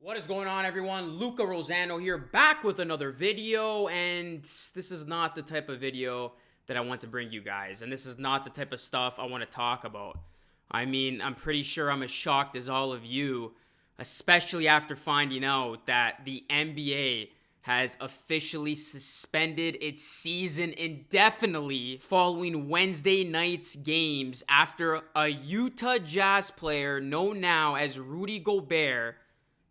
What is going on, everyone? Luca Rosano here, back with another video, and this is not the type of video that I want to bring you guys, and this is not the type of stuff I want to talk about. I mean, I'm pretty sure I'm as shocked as all of you, especially after finding out that the NBA has officially suspended its season indefinitely following Wednesday night's games after a Utah Jazz player known now as Rudy Gobert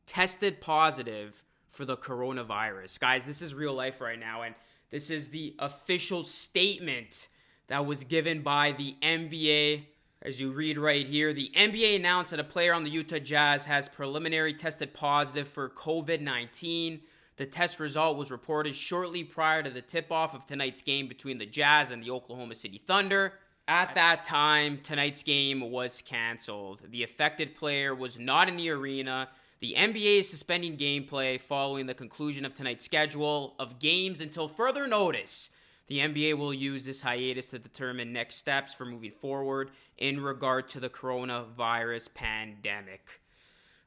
tested positive for the coronavirus. Guys, this is real life right now, and this is the official statement that was given by the NBA. As you read right here, the NBA announced that a player on the Utah Jazz has preliminary tested positive for COVID-19. The test result was reported shortly prior to the tip-off of tonight's game between the Jazz and the Oklahoma City Thunder. At that time, tonight's game was canceled. The affected player was not in the arena. The NBA is suspending gameplay following the conclusion of tonight's schedule of games until further notice. The NBA will use this hiatus to determine next steps for moving forward in regard to the coronavirus pandemic.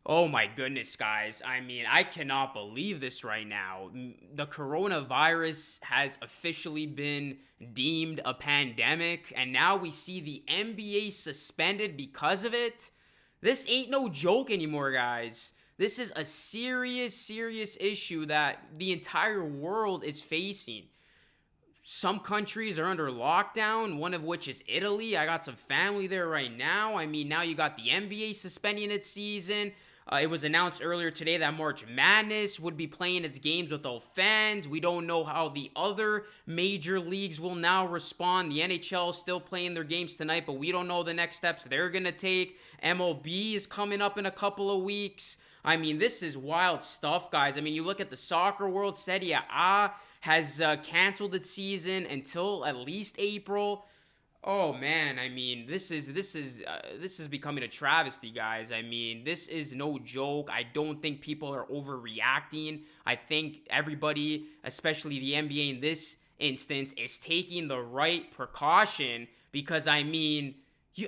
Oh my goodness, guys. I mean, I cannot believe this right now. The coronavirus has officially been deemed a pandemic, and now we see the NBA suspended because of it. This ain't no joke anymore, guys. This is a serious issue that the entire world is facing. Some countries are under lockdown, one of which is Italy. I got some family there right now. I mean, now you got the NBA suspending its season. It was announced earlier today that March Madness would be playing its games without fans. We don't know how the other major leagues will now respond. The NHL is still playing their games tonight, but we don't know the next steps they're going to take. MLB is coming up in a couple of weeks. I mean, this is wild stuff, guys. I mean, you look at the soccer world. Serie A has canceled its season until at least April. Oh man, I mean, this is becoming a travesty, guys. I mean, this is no joke. I don't think people are overreacting. I think everybody, especially the NBA in this instance, is taking the right precaution because, I mean,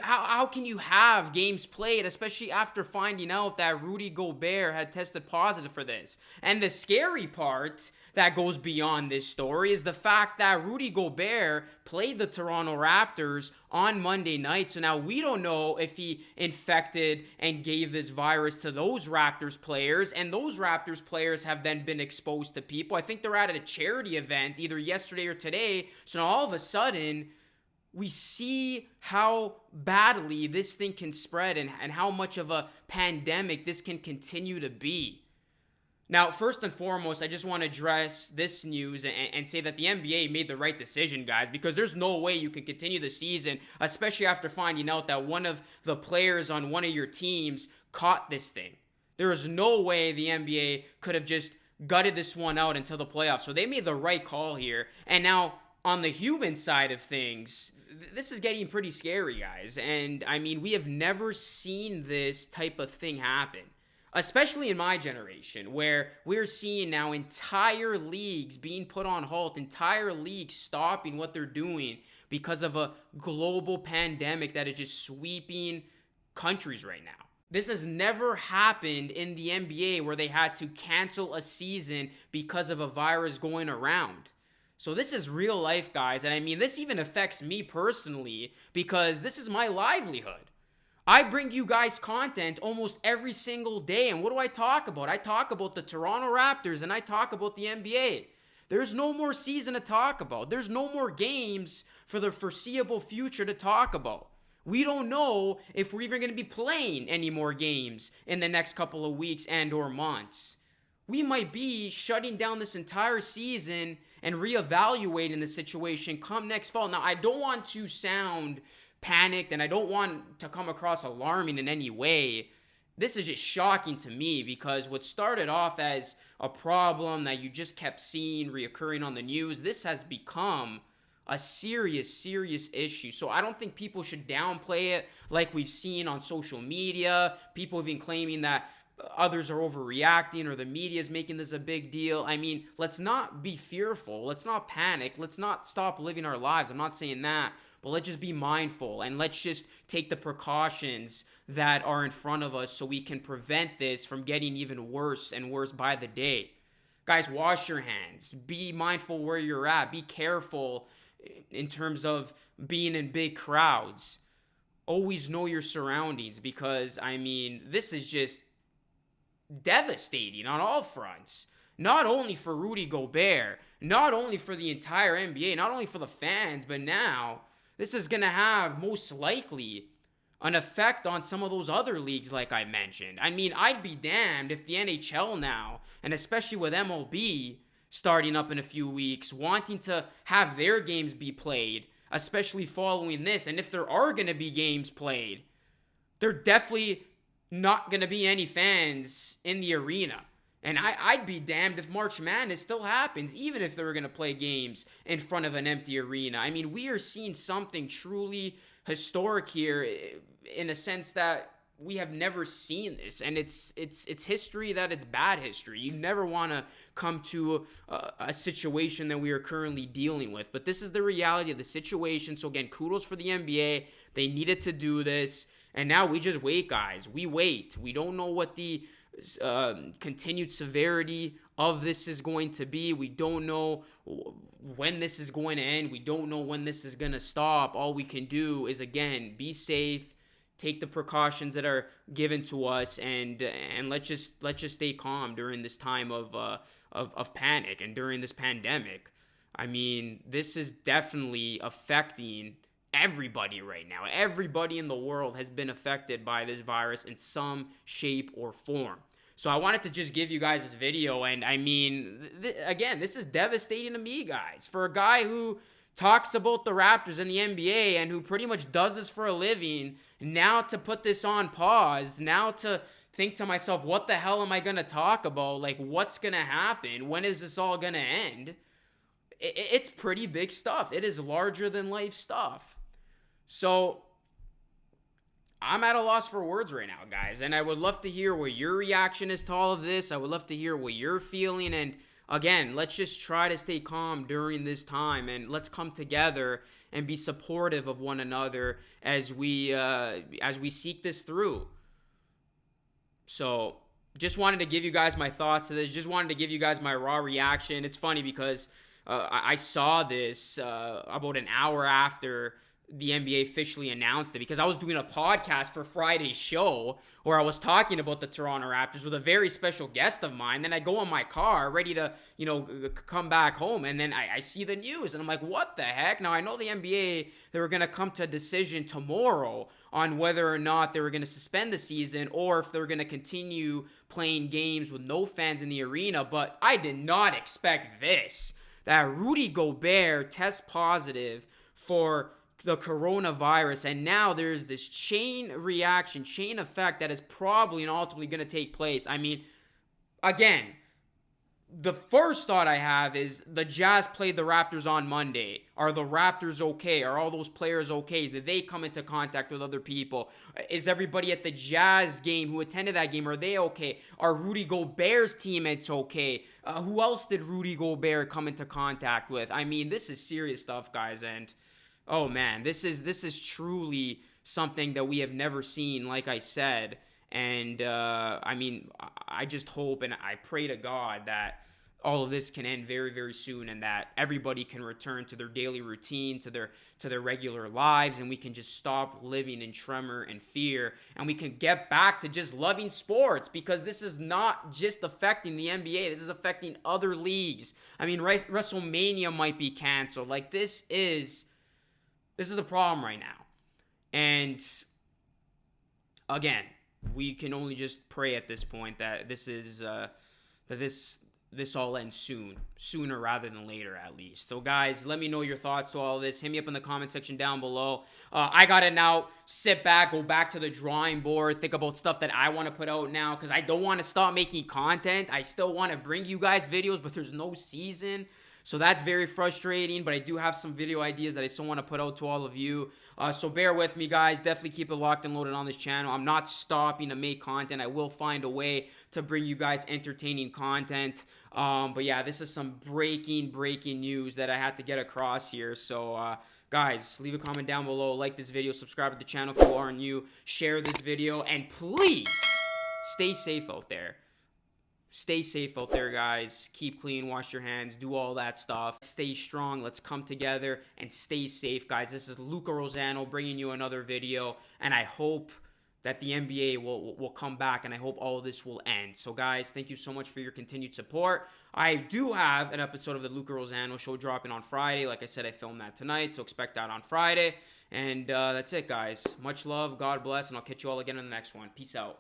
how can you have games played, especially after finding out that Rudy Gobert had tested positive for this? And the scary part that goes beyond this story is the fact that Rudy Gobert played the Toronto Raptors on Monday night. So now we don't know if he infected and gave this virus to those Raptors players, and those Raptors players have then been exposed to people. I think they're at a charity event either yesterday or today. So now all of a sudden, we see how badly this thing can spread and how much of a pandemic this can continue to be. Now, first and foremost, I just want to address this news and say that the NBA made the right decision, guys, because there's no way you can continue the season, especially after finding out that one of the players on one of your teams caught this thing. There is no way the NBA could have just gutted this one out until the playoffs. So they made the right call here. And now, on the human side of things, this is getting pretty scary, guys. And I mean, we have never seen this type of thing happen, especially in my generation, where we're seeing now entire leagues being put on halt, entire leagues stopping what they're doing because of a global pandemic that is just sweeping countries right now. This has never happened in the NBA where they had to cancel a season because of a virus going around. So this is real life, guys. And I mean, this even affects me personally because this is my livelihood. I bring you guys content almost every single day. And what do I talk about? I talk about the Toronto Raptors and I talk about the NBA. There's no more season to talk about. There's no more games for the foreseeable future to talk about. We don't know if we're even going to be playing any more games in the next couple of weeks and or months. We might be shutting down this entire season and reevaluating the situation come next fall. Now, I don't want to sound panicked and I don't want to come across alarming in any way. This is just shocking to me because what started off as a problem that you just kept seeing reoccurring on the news, this has become a serious issue. So I don't think people should downplay it like we've seen on social media. People have been claiming that others are overreacting or the media is making this a big deal. I mean, let's not be fearful. Let's not panic. Let's not stop living our lives. I'm not saying that, but let's just be mindful and let's just take the precautions that are in front of us so we can prevent this from getting even worse and worse by the day. Guys, wash your hands. Be mindful where you're at. Be careful in terms of being in big crowds. Always know your surroundings because, I mean, this is just devastating on all fronts. Not only for Rudy Gobert, not only for the entire NBA, not only for the fans, but now this is going to have most likely an effect on some of those other leagues like I mentioned. I mean, I'd be damned if the NHL now, and especially with MLB starting up in a few weeks, wanting to have their games be played, especially following this, and if there are going to be games played, they're definitely not going to be any fans in the arena. And I'd be damned if March Madness still happens, even if they were going to play games in front of an empty arena. I mean, we are seeing something truly historic here in a sense that we have never seen this. And it's history that it's bad history. You never want to come to a situation that we are currently dealing with. But this is the reality of the situation. So again, kudos for the NBA. They needed to do this. And now we just wait, guys. We wait. We don't know what the continued severity of this is going to be. We don't know when this is going to end. We don't know when this is going to stop. All we can do is, again, be safe, take the precautions that are given to us, and let's just stay calm during this time of panic and during this pandemic. I mean, this is definitely affecting everybody right now. Everybody in the world has been affected by this virus in some shape or form. So I wanted to just give you guys this video, and I mean, again, this is devastating to me, guys. For a guy who talks about the Raptors and the NBA and who pretty much does this for a living, now to put this on pause, now to think to myself, what the hell am I going to talk about? Like, what's going to happen? When is this all going to end? It's pretty big stuff. It is larger than life stuff. So I'm at a loss for words right now, guys. And I would love to hear what your reaction is to all of this. I would love to hear what you're feeling. And again, let's just try to stay calm during this time. And let's come together and be supportive of one another as we seek this through. So just wanted to give you guys my thoughts to this. Just wanted to give you guys my raw reaction. It's funny because I saw this about an hour after the NBA officially announced it, because I was doing a podcast for Friday's show where I was talking about the Toronto Raptors with a very special guest of mine. Then I go in my car ready to, come back home, and then I see the news, and I'm like, what the heck? Now, I know the NBA, they were going to come to a decision tomorrow on whether or not they were going to suspend the season or if they were going to continue playing games with no fans in the arena, but I did not expect this, that Rudy Gobert tests positive for the coronavirus, and now there's this chain reaction, chain effect that is probably and ultimately going to take place. I mean, again, the first thought I have is the Jazz played the Raptors on Monday. Are the Raptors okay? Are all those players okay? Did they come into contact with other people? Is everybody at the Jazz game who attended that game, are they okay? Are Rudy Gobert's teammates okay? Who else did Rudy Gobert come into contact with? I mean, this is serious stuff, guys, and oh man, this is truly something that we have never seen, like I said. And I mean, I just hope and I pray to God that all of this can end very, very soon, and that everybody can return to their daily routine, to their regular lives, and we can just stop living in tremor and fear, and we can get back to just loving sports, because this is not just affecting the NBA. This is affecting other leagues. I mean, WrestleMania might be canceled. Like, this is a problem right now. And again, we can only just pray at this point that this all ends sooner rather than later, at least. So guys, let me know your thoughts to all of this. Hit me up in the comment section down below. I gotta now sit back, go back to the drawing board, think about stuff that I want to put out now, because I don't want to stop making content. I still want to bring you guys videos, but there's no season. So that's very frustrating, but I do have some video ideas that I still want to put out to all of you. So bear with me, guys. Definitely keep it locked and loaded on this channel. I'm not stopping to make content. I will find a way to bring you guys entertaining content. But yeah, this is some breaking news that I had to get across here. So guys, leave a comment down below, like this video, subscribe to the channel if you are new, share this video, and please stay safe out there. Stay safe out there, guys. Keep clean, wash your hands, do all that stuff. Stay strong. Let's come together and stay safe, guys. This is Luca Rosano bringing you another video, and I hope that the NBA will come back, and I hope all of this will end. So, guys, thank you so much for your continued support. I do have an episode of the Luca Rosano Show dropping on Friday. Like I said, I filmed that tonight, so expect that on Friday. And that's it, guys. Much love, God bless, and I'll catch you all again in the next one. Peace out.